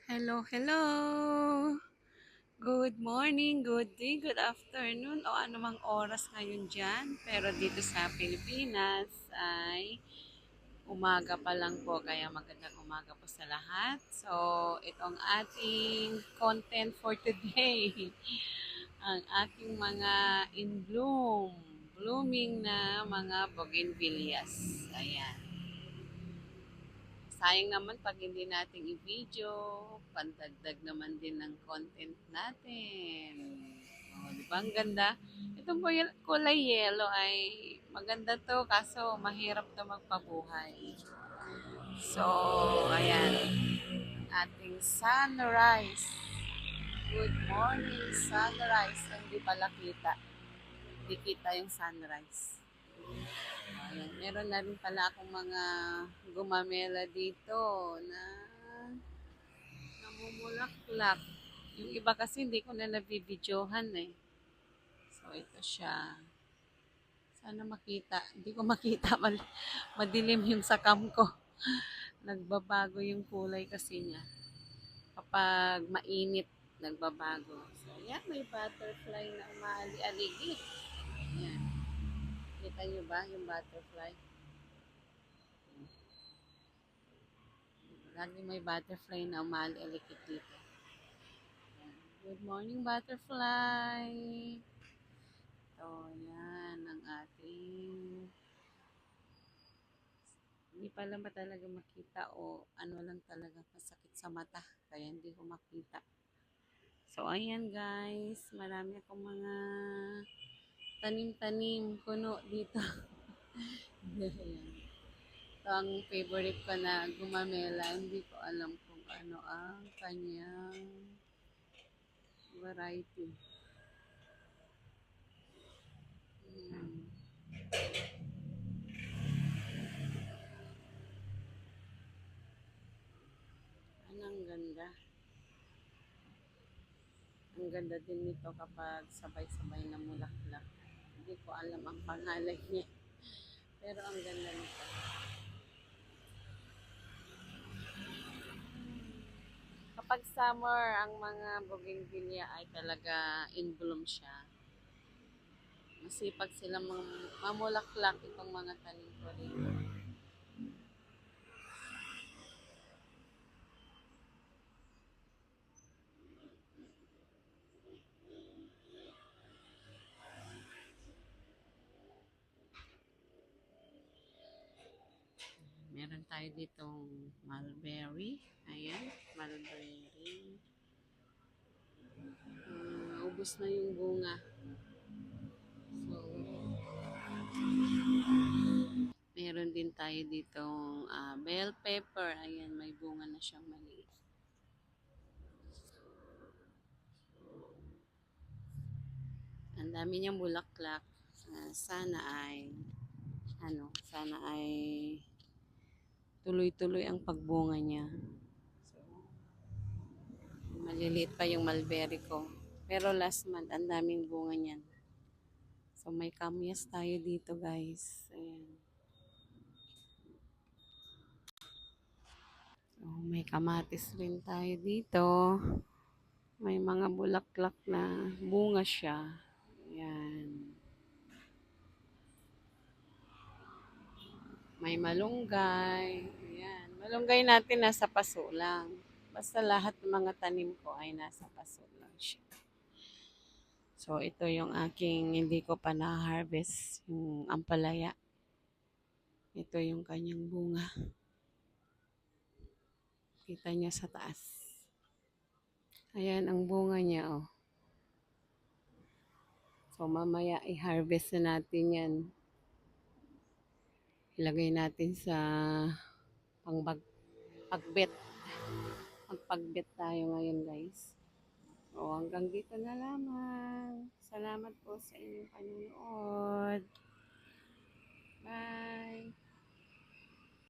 Hello, hello! Good morning, good day, good afternoon, o anumang oras ngayon dyan. Pero dito sa Pilipinas ay umaga pa lang po, kaya magandang umaga po sa lahat. So, itong ating content for today. Ang aking mga in bloom, blooming na mga bougainvilleas. Ayan. Sayang naman pag hindi natin i-video, pandagdag naman din ng content natin. Di ba ang ganda? Ito po yung kulay yellow ay maganda to kaso mahirap na magpabuhay. So, ayan. Ating sunrise. Good morning, sunrise. Hindi pala kita. Hindi kita yung sunrise. Ayan, meron na rin pala akong mga gumamela dito na namumulaklak. Yung iba kasi hindi ko na nabibidyohan eh. So, ito siya. Sana makita. Hindi ko makita. Madilim yung sakam ko. Nagbabago yung kulay kasi niya. Kapag mainit, nagbabago. So, yan. May butterfly na umaali-aligid. Yan. Kita nyo ba yung butterfly? Lagi may butterfly na umaali-aligid dito. Good morning, butterfly. So, yan ang ating hindi pala ba talaga makita o ano lang talaga masakit sa mata kaya hindi ko makita. So, ayan guys, marami akong mga tanim-tanim puno dito. Ayan. Ito ang favorite ko na gumamela. Hindi ko alam kung ano ang kanyang variety. Hmm. Anong ganda. Ang ganda din nito kapag sabay-sabay na mulaklak. Hindi ko alam ang pangalan niya. Pero ang ganda nito. Kapag summer, ang mga bougainvillea ay talaga in bloom siya. Masipag sila mamulaklak itong mga tanim ko rito. Meron tayo ditong mulberry. Ayan, mulberry. Ubos na yung bunga. So, meron din tayo ditong bell pepper. Ayan, may bunga na siyang maliit. Ang dami niyang bulaklak. Sana ay tuloy-tuloy ang pagbunga niya. So, maliliit pa yung mulberry ko. Pero last month, ang daming bunga niyan. So, may kamyas tayo dito, guys. Ayan. So, may kamatis rin tayo dito. May mga bulaklak na bunga siya. Ayan. May malunggay. Ayan. Malunggay natin nasa paso lang. Basta lahat ng mga tanim ko ay nasa paso lang siya. So, ito yung aking hindi ko pa na-harvest, yung ampalaya. Ito yung kanyang bunga. Kita niya sa taas. Ayan ang bunga niya, oh. So, mamaya i-harvest na natin yan. Ilagay natin sa pagbet. Magpagbet tayo ngayon, guys. O, hanggang dito na lamang. Salamat po sa inyong panonood. Bye!